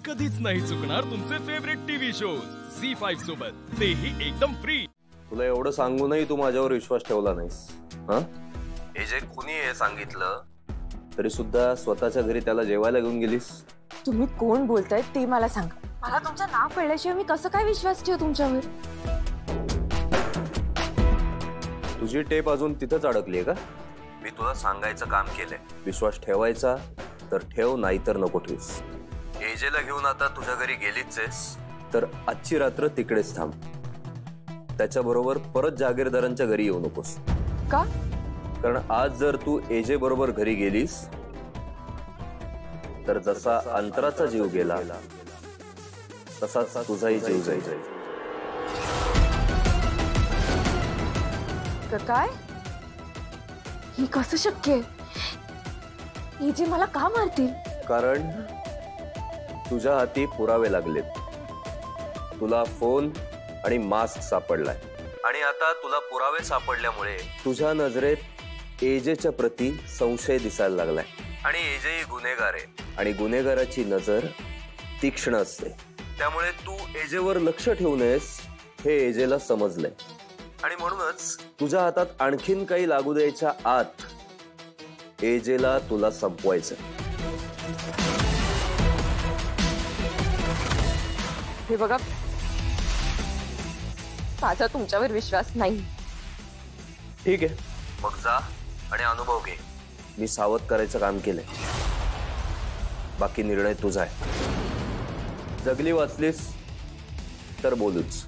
कधीच नाही चुकणार तुमचे फेवरेट टीव्ही शोज झी5 सोबत, तेही एकदम फ्री। तुला एवढं सांगूनही तू माझ्यावर विश्वास ठेवला नाहीस। हे जे कुणी हे सांगितलं तरी सुद्धा स्वतःच्या घरी त्याला जेवायला घेऊन गेलीस। तुम्ही कोण बोलताय ते मला सांगा। मला तुमचं नाव कळल्याशिवाय मी कसं काय विश्वास ठेवू तुमच्यावर? तुझी टेप अजून तिथंच अडकलीये का? मी तुला सांगायचं काम केलंय, विश्वास ठेवायचा तर ठेव, नाहीतर नको ठेवूस। एजेला घेऊन आता तुझ्या घरी गेलीच आहेस तर आजची रात्र तिकडेच थांब। त्याच्याबरोबर परत जागीरदारांच्या घरी येऊ नकोस। का? कारण आज जर तू एजे बरोबर घरी गेलीस तर जसा अंतराचा जीव गेला तसाच तुझाही जीव जाईल। काय? ही कसं शक्य आहे? ही जी मला का मारतील? कारण तुझ्या हाती पुरावे लागलेत। तुला फोन आणि मास्क सापडलाय आणि आता तुला पुरावे सापडल्यामुळे तुझ्या नजरेत एजेच्या प्रती संशय दिसायला लागलाय। आणि एजे ही गुन्हेगार आहे आणि गुन्हेगाराची नजर तीक्ष्ण असते, त्यामुळे तू एजेवर लक्ष ठेवू नयेस हे एजेला समजलंय। आणि म्हणूनच तुझ्या हातात आणखीन काही लागू द्यायच्या आत एजेला तुला संपवायचं। हे बघा, माझा तुमच्यावर विश्वास नाही। ठीक आहे, मग जा आणि अनुभव घे। मी सावध करायचं काम केलंय, बाकी निर्णय तुझा आहे। जगली वाचलीस तर बोलूच।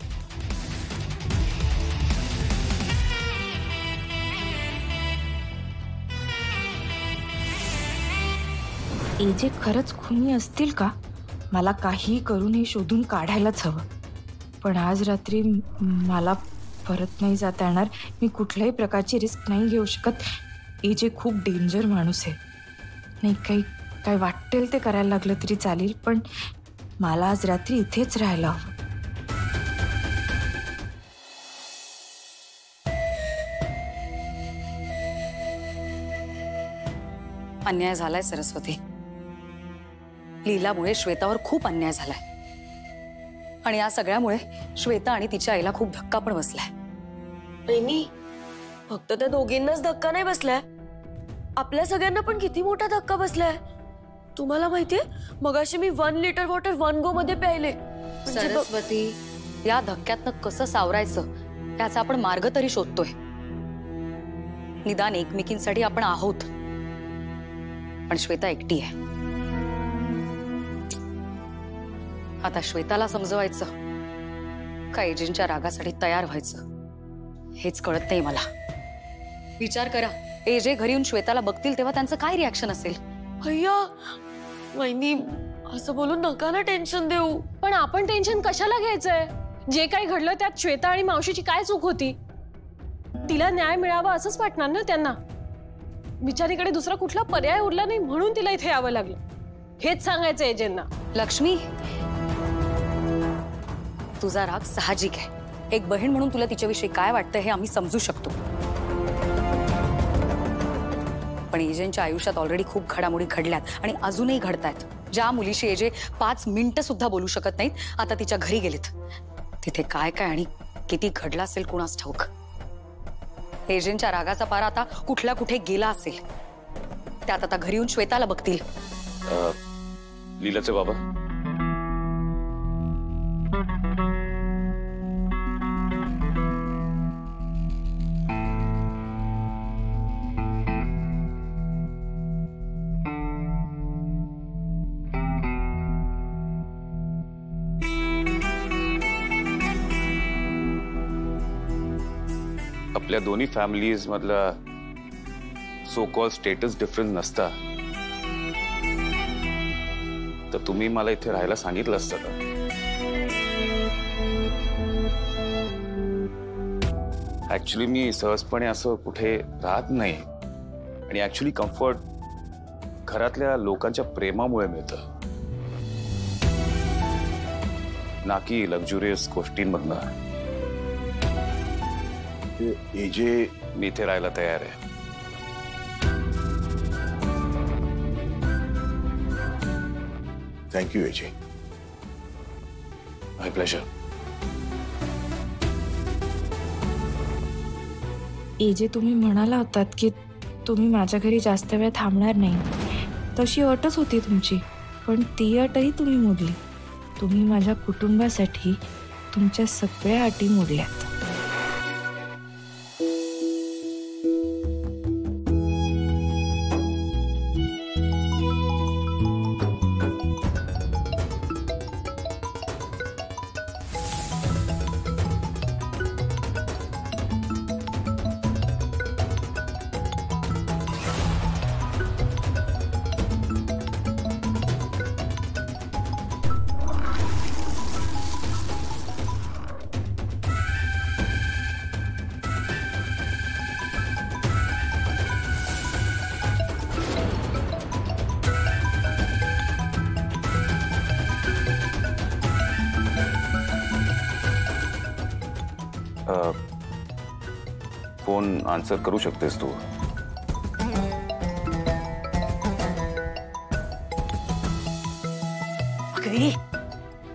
एजे खरंच खुनी असतील का? मला काही करून हे शोधून काढायलाच हवं। पण आज रात्री मला परत नाही जाता येणार। मी कुठल्याही प्रकारची रिस्क नाही घेऊ शकत। एजे खूप डेंजर माणूस आहे। नाही, काही वाटेल ते करायला लागलं तरी चालेल, पण मला आज रात्री इथेच राहायला हवं। अन्याय झालाय सरस्वती। लीलामुळे श्वेतावर खूप अन्याय झालाय आणि या सगळ्यामुळे श्वेता आणि तिच्या आईला खूप धक्का पण बसलाय। बहिणी, फक्त त्या दोघींनाच धक्का नाही बसलाय, आपल्या सगळ्यांना पण किती मोठा धक्का बसलाय। तुम्हाला माहितीये, मगाशी मी 1 लिटर वॉटर 1 गो मध्ये प्यायले। सरस्वती, या धक्क्यातनं कसं सावरायचं याचा आपण मार्ग तरी शोधतोय। निदान एकमेकींसाठी आपण आहोत, पण श्वेता एकटी आहे। आता श्वेताला समजवायचं का एजेंटच्या रागासाठी तयार व्हायचं हेच कळत नाही मला। विचार करा, एजे घरी येऊन श्वेताला बघतील तेव्हा त्यांचं काय रिॲक्शन असेल? भैया, वहिनी असं बोलून नका ना टेन्शन देऊ। पण आपण टेन्शन कशाला घ्यायचंय? जे काही घडलं त्यात श्वेता आणि मावशीची काय चूक होती? तिला न्याय मिळावा असंच वाटणार ना त्यांना। बिचारीकडे दुसरा कुठला पर्याय उरला नाही म्हणून तिला इथे यावं लागलं, हेच सांगायचं एजेंना। लक्ष्मी, तुझा राग साहजिक आहे। एक बहीण म्हणून तुला तिच्याविषयी काय वाटतं हे आम्ही समजू शकतो, पण एजेंटच्या आयुष्यात ऑलरेडी खूप घडामोडी घडल्यात आणि अजूनही घडतायत। ज्या मुलीशी एजे 5 मिनिटं सुद्धा बोलू शकत नाहीत, आता तिच्या घरी गेलेत। तिथे काय काय आणि किती घडलं असेल कुणास ठाऊक। एजेंटच्या रागाचा पारा आता कुठल्या कुठे गेला असेल। त्यात आता घरी येऊन श्वेताला बघतील। लीलाचे बाबा, आपल्या दोन्ही फॅमिलीज मधला सो कॉल स्टेटस डिफरन्स नसता तर तुम्ही मला इथे राहायला सांगितलं असतं का? ऍक्च्युली मी सहजपणे असं कुठे राहत नाही आणि ऍक्च्युली कम्फर्ट घरातल्या लोकांच्या प्रेमामुळे मिळतं, ना की लक्झुरियस गोष्टींमधनं। एजे, मी इथे राहायला तयार आहे। Thank you AJ. My pleasure. AJ, तुम्ही म्हणाला होतात की तुम्ही माझ्या घरी जास्त वेळ थांबणार नाही. तशी अटच होती तुमची, पण ती अटही तुम्ही मोडली. तुम्ही माझ्या कुटुंबासाठी तुमच्या सगळ्या अटी मोडल्यात. फोन आन्सर करू शकतेस तू. अगं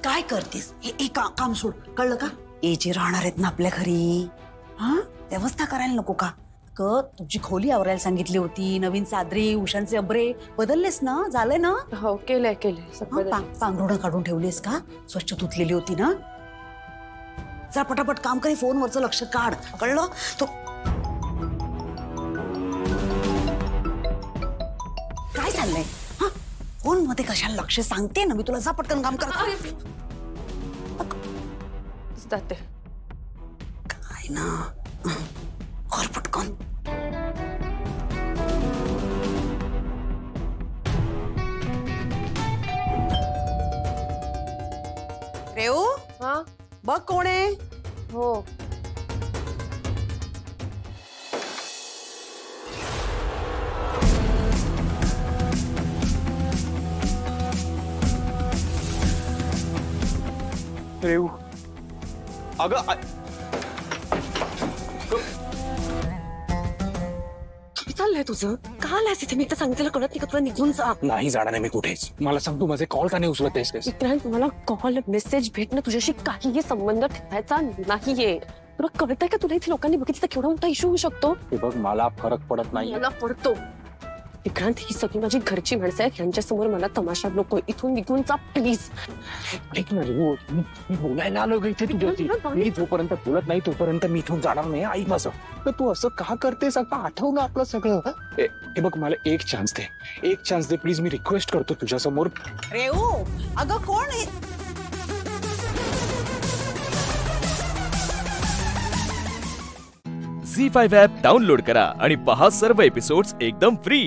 काय करतेस? हे काम सोड, कळलं का? एजे राहणार आहेत ना आपल्या घरी. हा, व्यवस्था करायला नको का? तुझी खोली आवरायला सांगितली होती. नवीन चादरी, उशांचे अब्रे बदललेस ना? झालंय ना? हो, केलंय. पांघरुणं काढून ठेवलीस का? स्वच्छ धुतलेली होती ना? जरा पटापट काम करी, फोनवरचं लक्ष काढ, कळलं? तो काय चाललंय? हा, फोन मध्ये कशाला लक्ष? सांगते ना मी तुला, जा पटकन काम कर. जाते. काय ना, और पटकन. रेऊ, हा, बघ कोण आहे. हो. रेऊ, अगं चाललंय तुझं? का आलायस इथे? मी तर सांगितलं कळत नाही का तुला? निघून जा. नाही जाणार आहे मी कुठेच. मला सांग, तू माझे कॉल का नाही उचलत आहेस? विक्रांत, तुम्हाला कॉल मेसेज भेटणं तुझ्याशी काहीही संबंध ठेवायचा नाहीये. तुला कळतंय का? तुला इथे लोकांनी बघितलं तर केवढा मोठा इश्यू होऊ शकतो. हे बघ, मला फरक पडत नाही. मला पडतो. विक्रांत, ही सगळी माझी घरची माणसं आहेत. यांच्यासमोर मला तमाशा नको. इथून निघून जा प्लीज. ऐक ना रेऊ, मी बोलायला आलो का इथे तुझ्याशी? मी जोपर्यंत बोलत नाही तोपर्यंत मी इथून जाणार नाही. ऐक माझं. तर तू असं का करतेस? आता आठव ना आपलं सगळं. हे बघ, मला एक chance they please. Me request करतो तुझ्या समोर. रेऊ, अगं कोण आहे? झी5 ॲप डाउनलोड करा आणि पहा सर्व एपिसोड्स एकदम फ्री.